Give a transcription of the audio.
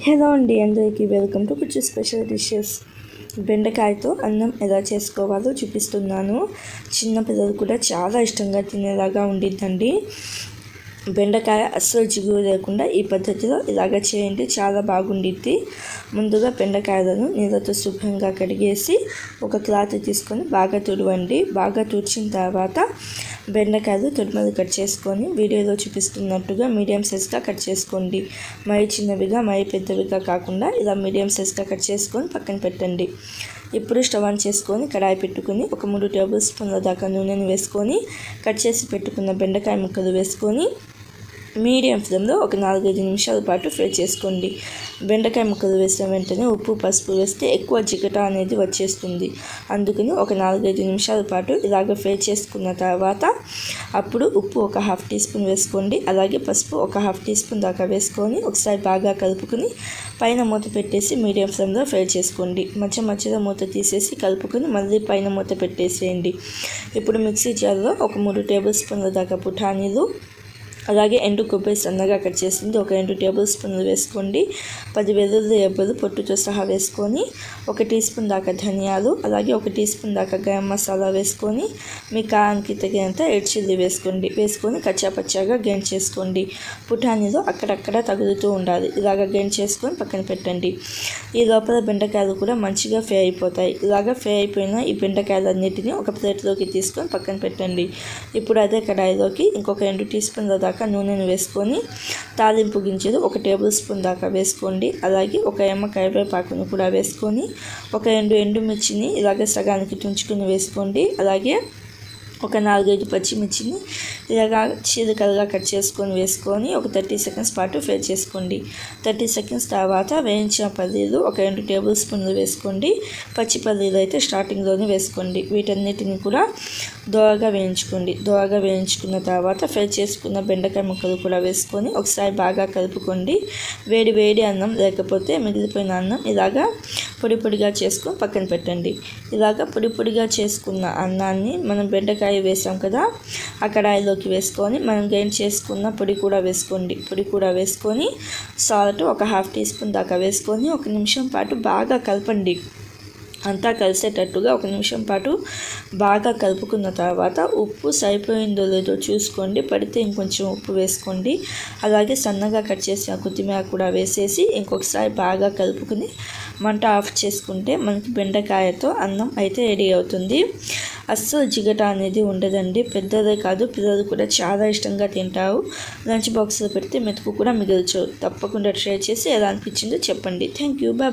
Hello అండి, అందరికీ welcome to కుచ్చు స్పెషల్ డిషెస్. బెండకాయతో అన్నం ఎలా చేసుకోవాలో చూపిస్తున్నాను. చిన్నపిల్లలు కూడా చాలా ఇష్టంగా తినేలాగా ఉండిద్దండి. బెండకాయ అస్సలు జిగురు లేకుండా ఈ పద్ధతిలో ఇలాగ చేయండి, చాలా బాగుండిద్ది. ముందుగా బెండకాయలను నీళ్ళతో శుభ్రంగా కడిగేసి ఒక క్లాత్ తీసుకొని బాగా తుడవండి. బాగా తుడిచిన తర్వాత బెండకాయలు తొడిమలు కట్ చేసుకొని వీడియోలో చూపిస్తున్నట్టుగా మీడియం సైజ్గా కట్ చేసుకోండి. మరీ చిన్నవిగా మరీ పెద్దవిగా కాకుండా ఇలా మీడియం సైజ్గా కట్ చేసుకొని పక్కన పెట్టండి. ఇప్పుడు స్టవ్ ఆన్ చేసుకొని కడాయి పెట్టుకుని ఒక 3 టేబుల్ స్పూన్ల దాకా నూనెను వేసుకొని కట్ చేసి పెట్టుకున్న బెండకాయ ముక్కలు వేసుకొని మీడియం ఫ్లేమ్లో ఒక 4-5 నిమిషాల పాటు ఫ్రై చేసుకోండి. బెండకాయ ముక్కలు వేసిన వెంటనే ఉప్పు పసుపు వేస్తే ఎక్కువ జిగట అనేది వచ్చేస్తుంది. అందుకని ఒక 4-5 నిమిషాల పాటు ఇలాగ ఫ్రై చేసుకున్న తర్వాత అప్పుడు ఉప్పు ఒక 1/2 టీ స్పూన్ వేసుకోండి. అలాగే పసుపు ఒక 1/2 టీ స్పూన్ దాకా వేసుకొని ఒకసారి బాగా కలుపుకొని పైన మూత పెట్టేసి మీడియం ఫ్లేమ్లో ఫ్రై చేసుకోండి. మధ్యలో మూత తీసేసి కలుపుకొని మళ్ళీ పైన మూత పెట్టేసేయండి. ఇప్పుడు మిక్సీ జార్లో ఒక 3 టేబుల్ స్పూన్ల దాకా పుటానీలు, అలాగే ఎండు కొబ్బరి సన్నగా కట్ చేసింది ఒక 2 టేబుల్ స్పూన్లు వేసుకోండి. 10 వెల్లుల్లి రెబ్బలు పొట్టుతో సహా వేసుకొని 1 టీ స్పూన్ దాకా ధనియాలు, అలాగే 1 టీ స్పూన్ దాకా గరం మసాలా వేసుకొని మీ కారానికి తగినంత రెడ్ చిల్లీ వేసుకొని కచ్చాపచ్చాగా గ్రైండ్ చేసుకోండి. పుటానీలో అక్కడక్కడ తగులుతూ ఉండాలి. ఇలాగ గ్రైండ్ చేసుకొని పక్కన పెట్టండి. ఈ లోపల బెండకాయలు కూడా మంచిగా ఫ్రై అయిపోతాయి. ఇలాగ ఫ్రై అయిపోయిన ఈ బెండకాయలన్నిటిని ఒక ప్లేట్లోకి తీసుకొని పక్కన పెట్టండి. ఇప్పుడు అదే కడాయిలోకి ఇంకొక 2 టీ స్పూన్ల దాకా నూనెను వేసుకొని తాలింపు గింజలు 1 టేబుల్ స్పూన్ దాకా వేసుకోండి. అలాగే ఒక ఎమ్మ కరివేపాకును కూడా వేసుకొని ఒక 2 ఎండుమిర్చిని ఇలాగే సగానికి తుంచుకొని వేసుకోండి. అలాగే ఒక 4-5 పచ్చిమిర్చిని ఇలాగా చీలికలుగా కట్ చేసుకొని వేసుకొని ఒక 30 సెకండ్స్ పాటు ఫ్రై చేసుకోండి. 30 సెకండ్స్ తర్వాత వేయించిన పల్లీలు ఒక 2 టేబుల్ స్పూన్లు వేసుకోండి. పచ్చి పల్లీలు అయితే స్టార్టింగ్లోనే వేసుకోండి. వీటన్నిటిని కూడా దోరగా వేయించుకోండి. దోరగా వేయించుకున్న తర్వాత ఫ్రై చేసుకున్న బెండకాయ ముక్కలు కూడా వేసుకొని ఒకసారి బాగా కలుపుకోండి. వేడి అన్నం లేకపోతే మిగిలిపోయిన అన్నం ఇలాగా పొడిగా చేసుకొని పక్కన పెట్టండి. ఇలాగా పొడిగా చేసుకున్న అన్నాన్ని మనం బెండకాయ వేసాం కదా, ఆ కడాయిలోకి వేసుకొని మనం గ్రైండ్ చేసుకున్న పొడి కూడా వేసుకొని సాల్ట్ ఒక 1/2 టీ స్పూన్ దాకా వేసుకొని 1 నిమిషం పాటు బాగా కలపండి. అంతా కలిసేటట్టుగా 1 నిమిషం పాటు బాగా కలుపుకున్న తర్వాత ఉప్పు సరిపోయిందో లేదో చూసుకోండి. పడితే ఇంకొంచెం ఉప్పు వేసుకోండి. అలాగే సన్నగా కట్ చేసిన కొత్తిమీర కూడా వేసేసి ఇంకొకసారి బాగా కలుపుకుని మంట ఆఫ్ చేసుకుంటే మనకి బెండకాయతో అన్నం అయితే రెడీ అవుతుంది. అస్సలు జిగట అనేది ఉండదండి. పెద్దదే కాదు, పిల్లలు కూడా చాలా ఇష్టంగా తింటారు. లంచ్ బాక్స్లో పెడితే మెతుకు కూడా మిగల్చు. తప్పకుండా ట్రై చేసి ఎలా అనిపించిందో చెప్పండి. Thank you, bye.